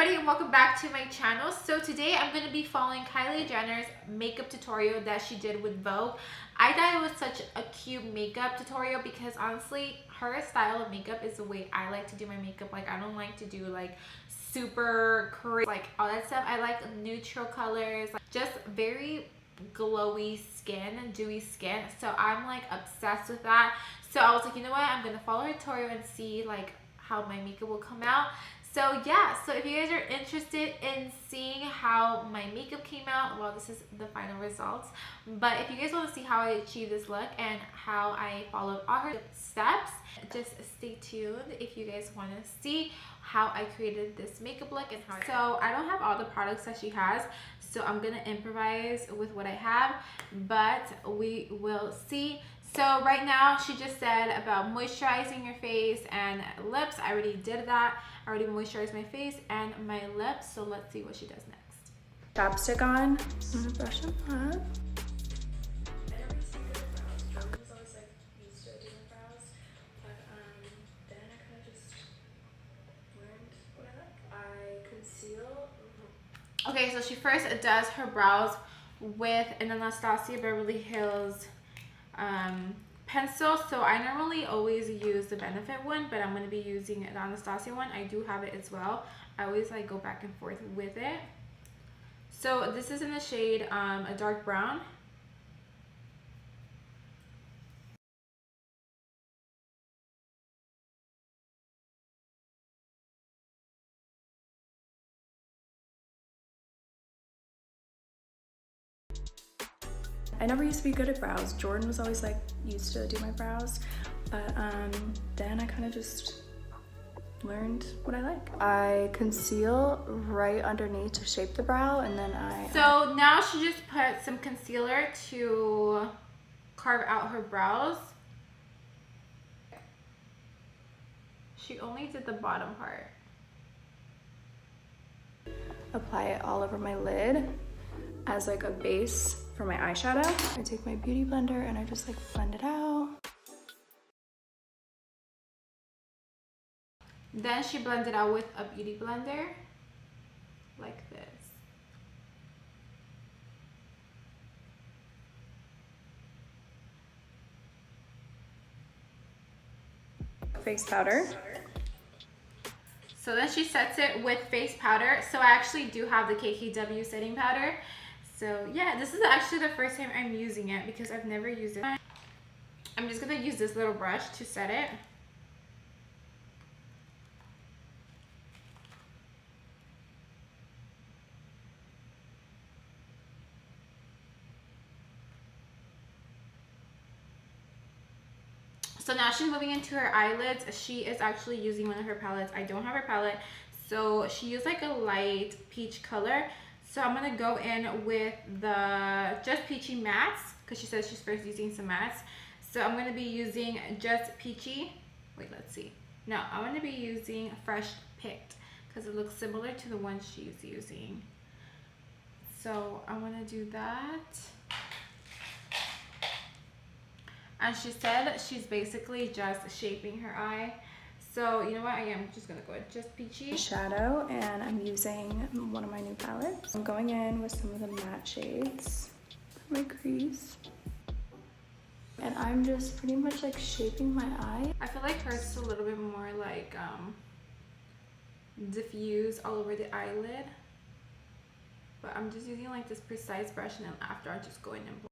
everybody and welcome back to my channel. So today I'm going to be following Kylie Jenner's makeup tutorial that she did with Vogue. I thought it was such a cute makeup tutorial because honestly her style of makeup is the way I like to do my makeup. Like I don't like to do like super crazy, like all that stuff. I like neutral colors, like just very glowy skin and dewy skin. So I'm like obsessed with that. So I was like, you know what, I'm going to follow her tutorial and see like how my makeup will come out. So yeah, so if you guys are interested in seeing how my makeup came out, well, this is the final results. But if you guys want to see how I achieved this look and how I followed all her steps, just stay tuned if you guys want to see how I created this makeup look and how. So I don't have all the products that she has, so I'm gonna improvise with what I have, but we will see. So right now she just said about moisturizing your face and lips. I already did that. I already moisturized my face and my lips. So let's see what she does next. Chapstick on. I'm gonna brush them up. Okay, so she first does her brows with an Anastasia Beverly Hills pencil. So I normally always use the Benefit one, but I'm going to be using the Anastasia one. I do have it as well. I always like go back and forth with it. So this is in the shade a dark brown. I never used to be good at brows. Jordan was always like used to do my brows, but then I kind of just learned what I like. I conceal right underneath to shape the brow, and then So now she just put some concealer to carve out her brows. She only did the bottom part. Apply it all over my lid as like a base for my eyeshadow. I take my beauty blender and I just like blend it out. Then she blended out with a beauty blender like this. Face powder. So then she sets it with face powder. So I actually do have the KKW setting powder. So yeah, this is actually the first time I'm using it because I've never used it. I'm just gonna use this little brush to set it. So now she's moving into her eyelids. She is actually using one of her palettes. I don't have her palette. So she used like a light peach color. So I'm going to go in with the Just Peachy mattes because she says she's first using some mattes. So I'm going to be using Just Peachy. Wait, let's see. No, I'm going to be using Fresh Picked because it looks similar to the one she's using. So I'm going to do that. And she said she's basically just shaping her eye. So you know what, I am just gonna go with Just Peachy Shadow, and I'm using one of my new palettes. I'm going in with some of the matte shades for my crease. And I'm just pretty much like shaping my eye. I feel like hers is a little bit more like diffuse all over the eyelid. But I'm just using like this precise brush, and then after I just go in and blend.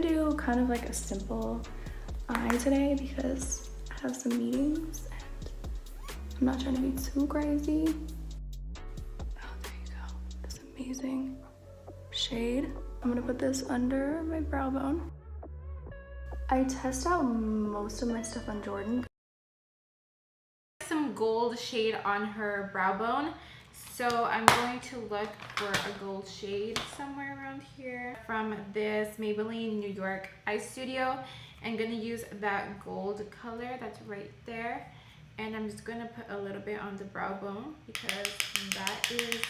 Do kind of like a simple eye today because I have some meetings and I'm not trying to be too crazy. Oh, there you go. This amazing shade. I'm gonna put this under my brow bone. I test out most of my stuff on Jordan. Some gold shade on her brow bone. So I'm going to look for a gold shade somewhere around here from this Maybelline New York Eye Studio. I'm going to use that gold color that's right there. And I'm just going to put a little bit on the brow bone because that is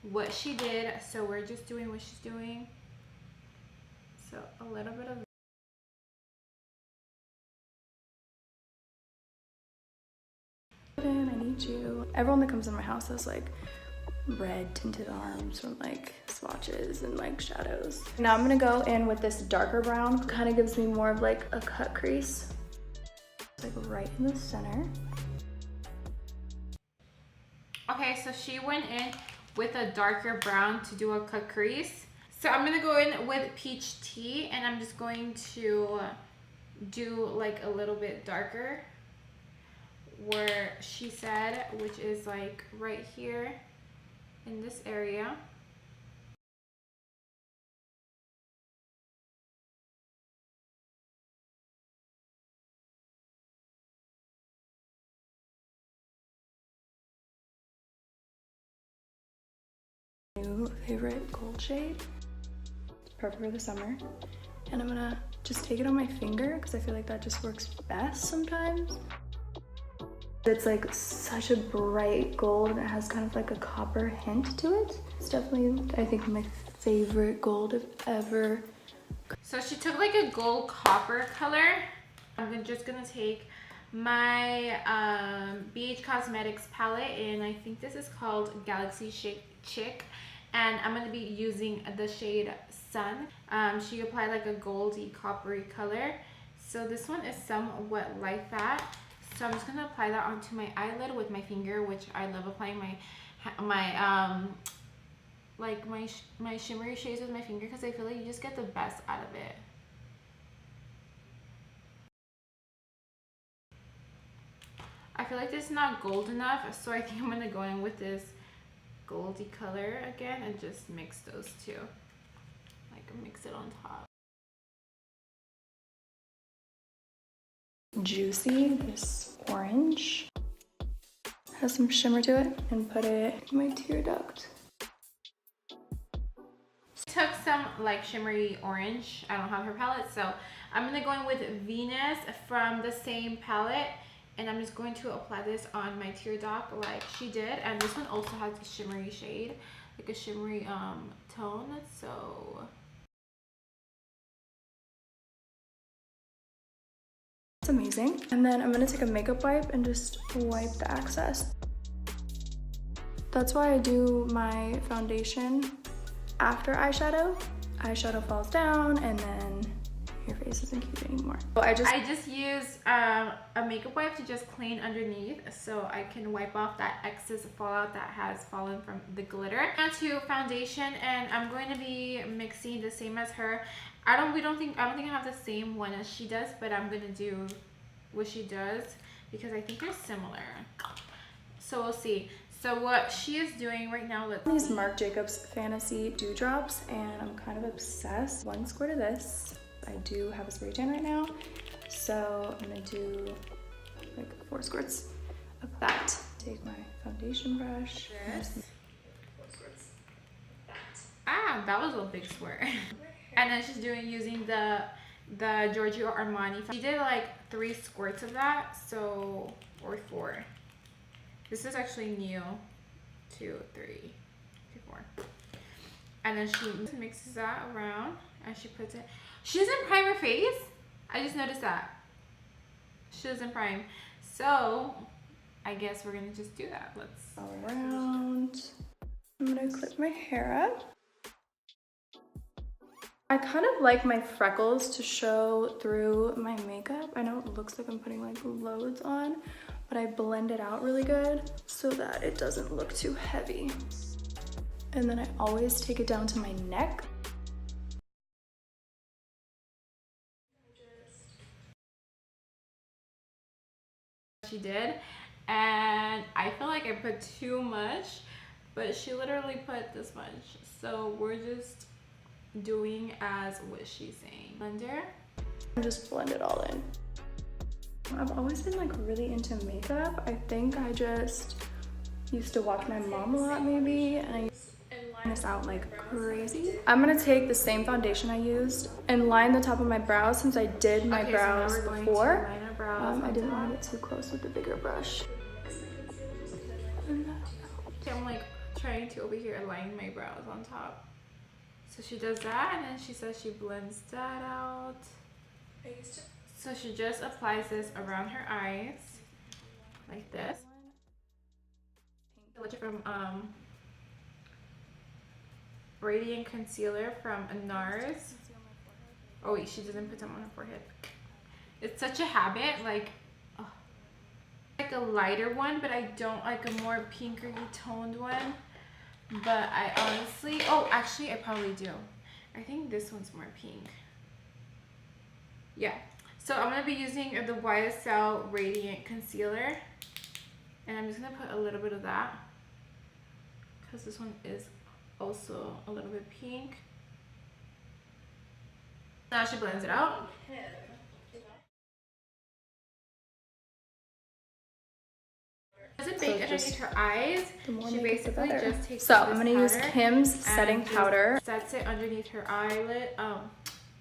what she did. So we're just doing what she's doing. So a little bit of open, I need you. Everyone that comes in my house has like red tinted arms from like swatches and like shadows. Now I'm gonna go in with this darker brown. Kind of gives me more of like a cut crease. It's like right in the center. Okay, so she went in with a darker brown to do a cut crease. So I'm gonna go in with peach tea, and I'm just going to do like a little bit darker where she said, which is like right here in this area. New favorite gold shade. It's perfect for the summer. And I'm gonna just take it on my finger because I feel like that just works best sometimes. It's like such a bright gold and it has kind of like a copper hint to it. It's definitely, I think, my favorite gold I've ever. So she took like a gold copper color. I'm just gonna take my BH Cosmetics palette, and I think this is called Galaxy Chick, and I'm gonna be using the shade Sun. She applied like a goldy coppery color, so this one is somewhat like that. So I'm just gonna apply that onto my eyelid with my finger, which I love applying my shimmery shades with my finger because I feel like you just get the best out of it. I feel like this is not gold enough, so I think I'm gonna go in with this goldy color again and just mix those two. Like mix it on top. Juicy, this orange has some shimmer to it, and put it in my tear duct. Took some like shimmery orange. I don't have her palette, so I'm gonna go in with Venus from the same palette, and I'm just going to apply this on my tear duct like she did. And this one also has a shimmery shade, like a shimmery tone. So it's amazing. And then I'm gonna take a makeup wipe and just wipe the excess. That's why I do my foundation after eyeshadow. Eyeshadow falls down and then your face isn't cute anymore. So I just use a makeup wipe to just clean underneath so I can wipe off that excess fallout that has fallen from the glitter. Now to foundation, and I'm going to be mixing the same as her. I don't think I have the same one as she does, but I'm gonna do what she does because I think they're similar. So we'll see. So what she is doing right now, these Marc Jacobs Fantasy Dewdrops, and I'm kind of obsessed. 1 squirt of this. I do have a spray tan right now, so I'm gonna do like 4 squirts of that. Take my foundation brush. That was a big squirt. And then she's using the Giorgio Armani. She did like 3 squirts of that, so, or 4. This is actually new. 2, 3, 4. And then she mixes that around and she puts it. She doesn't prime her face. I just noticed that. She doesn't prime. So I guess we're gonna just do that. Let's all around. I'm gonna clip my hair up. I kind of like my freckles to show through my makeup. I know it looks like I'm putting like loads on, but I blend it out really good so that it doesn't look too heavy. And then I always take it down to my neck. She did, and I feel like I put too much, but she literally put this much. So we're just doing as what she's saying. Blender. And just blend it all in. I've always been like really into makeup. I think I just used to watch my mom a lot maybe, and I used to line this out like crazy. I'm gonna take the same foundation I used and line the top of my brows since I did my brows before. I didn't want to get too close with the bigger brush. I'm like trying to over here align my brows on top. So she does that, and then she says she blends that out. So she just applies this around her eyes like this. From Radiant Concealer from NARS. Oh wait, she doesn't put them on her forehead. It's such a habit, like, oh. Like a lighter one, but I don't like a more pinkery toned one. But I honestly, oh, actually I probably do. I think this one's more pink. Yeah. So I'm gonna be using the YSL Radiant Concealer, and I'm just gonna put a little bit of that because this one is also a little bit pink. Now she blends it out. Doesn't bake underneath her eyes. She basically just takes so I'm gonna use Kim's setting powder. Sets it underneath her eyelid,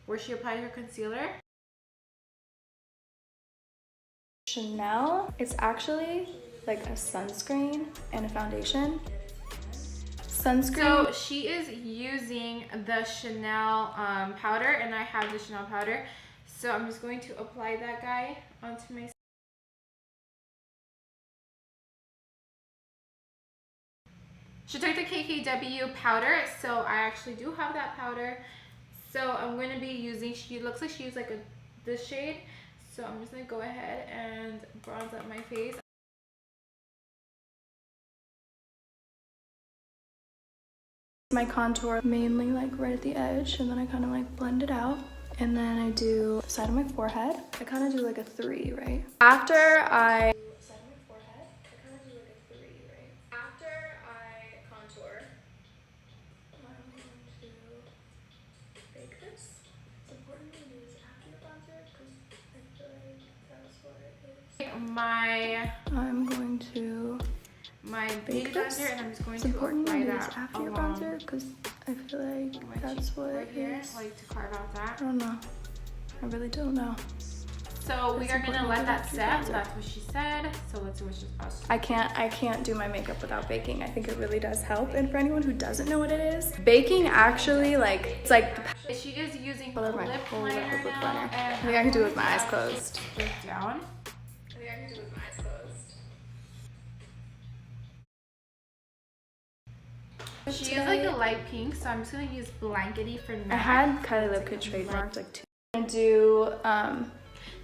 where she applied her concealer. Chanel. It's actually like a sunscreen and a foundation. Sunscreen. So she is using the Chanel powder, and I have the Chanel powder. So I'm just going to apply that guy onto my. She took the KKW powder, so I actually do have that powder. So I'm going to be using, she looks like she used like this shade. So I'm just going to go ahead and bronze up my face. My contour mainly like right at the edge, and then I kind of like blend it out. And then I do the side of my forehead. I kind of do like a 3, right? After I contour, I'm going to bake this. It's important to use after your bronzer because I feel like that's what it is. I'm going to bake this, and I'm just going it's to important to apply use that after your bronzer because I feel like that's what right it here, is. like to carve out that. I don't know. I really don't know. So we are gonna let that set. That's what she said. So let's see what she's about. I can't do my makeup without baking. I think it really does help. And for anyone who doesn't know what it is, baking actually like it's like. She is using my lip whole liner lip now, liner. and I think I can do it with my eyes closed. Down. I think I can do it with my eyes closed. She is like a light pink, so I'm just gonna use Blankety for now. I had Kylie Lip Kit trademarked like 2. I'm gonna do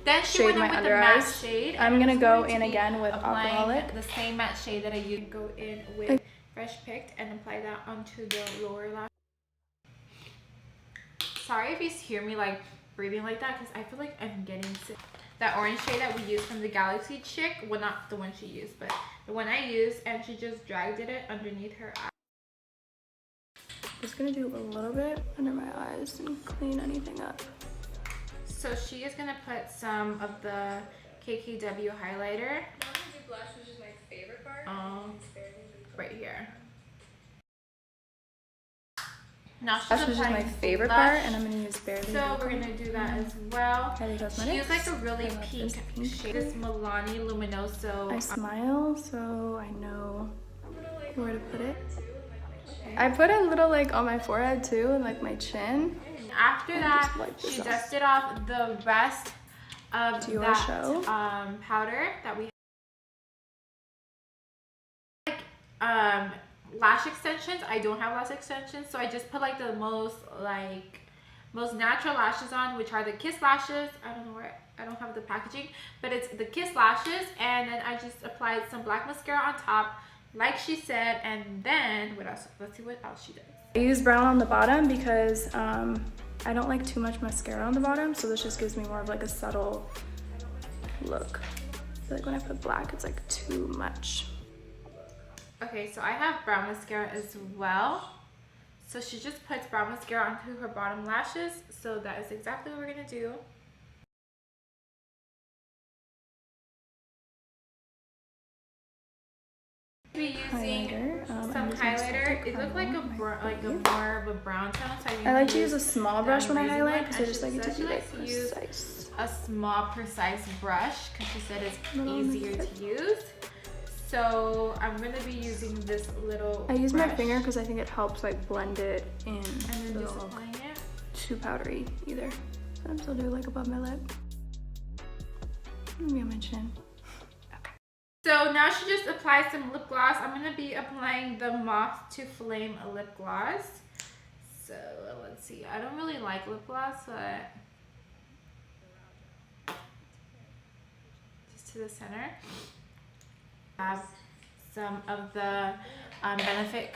then she shade went in my with under the matte eyes. shade. I'm gonna go in again with Alcoholic. The same matte shade that I used. Go in with Fresh Picked and apply that onto the lower lash. Sorry if you hear me like breathing like that, because I feel like I'm getting sick. That orange shade that we used from the Galaxy Chick, well, not the one she used, but the one I used, and she just dragged it underneath her eye. Just gonna do a little bit under my eyes and clean anything up. So she is gonna put some of the KKW highlighter. I'm gonna do blush, which is my favorite part. Right here. Now she's blush, which is my favorite part, and I'm gonna use Barely. So we're gonna do that as well. Kylie Cosmetics. She used like a really pink shade. This Milani Luminoso. I smile, so I know where to put it. I put a little like on my forehead too, and like my chin. After that, she dusted off the rest of that powder that we had. Lash extensions. I don't have lash extensions, so I just put like the most natural lashes on, which are the Kiss lashes. I don't know where, I don't have the packaging, but it's the Kiss lashes, and then I just applied some black mascara on top, like she said, and then what else? Let's see what else she does. I use brown on the bottom because I don't like too much mascara on the bottom, so this just gives me more of like a subtle look. I feel like when I put black, it's like too much. Okay, so I have brown mascara as well. So she just puts brown mascara onto her bottom lashes. So that is exactly what we're gonna do. Be using some highlighter. It looked like more of a brown tone. So I like to use a small brush when I highlight because I just like it to be like precise. A small, precise brush because she said it's easier to use. So I'm gonna be using this little I use my finger because I think it helps like blend it in. And then just applying it. Too powdery either. Sometimes I'll do like above my lip. Maybe on my chin. So now she just applied some lip gloss. I'm going to be applying the Moth to Flame lip gloss. So let's see. I don't really like lip gloss, but just to the center. Have some of the Benefit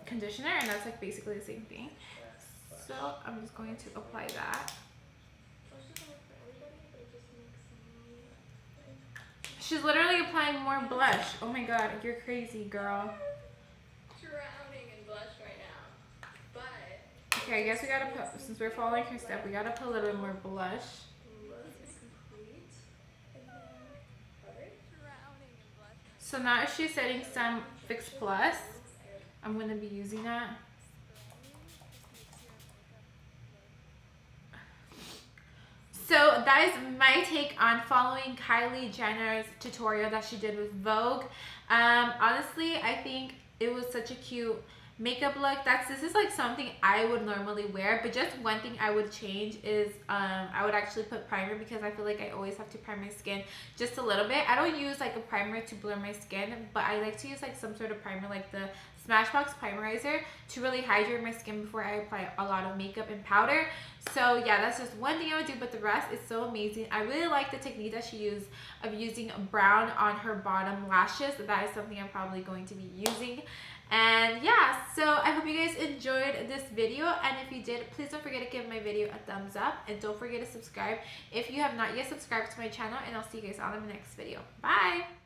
conditioner, and that's like basically the same thing. So I'm just going to apply that. She's literally applying more blush. Oh my god, you're crazy, girl. Drowning in blush right now. But okay, I guess we gotta put, since we're following her step, we gotta put a little bit more blush. So now she's setting some Fix Plus. I'm gonna be using that. So that is my take on following Kylie Jenner's tutorial that she did with Vogue. Honestly, I think it was such a cute makeup look. This is like something I would normally wear, but just one thing I would change is I would actually put primer, because I feel like I always have to prime my skin just a little bit. I don't use like a primer to blur my skin, but I like to use like some sort of primer, like the Smashbox Primerizer, to really hydrate my skin before I apply a lot of makeup and powder. So yeah, that's just one thing I would do, but the rest is so amazing. I really like the technique that she used of using brown on her bottom lashes. That is something I'm probably going to be using. And yeah, so I hope you guys enjoyed this video, and if you did, please don't forget to give my video a thumbs up, and don't forget to subscribe if you have not yet subscribed to my channel, and I'll see you guys on in the next video. Bye!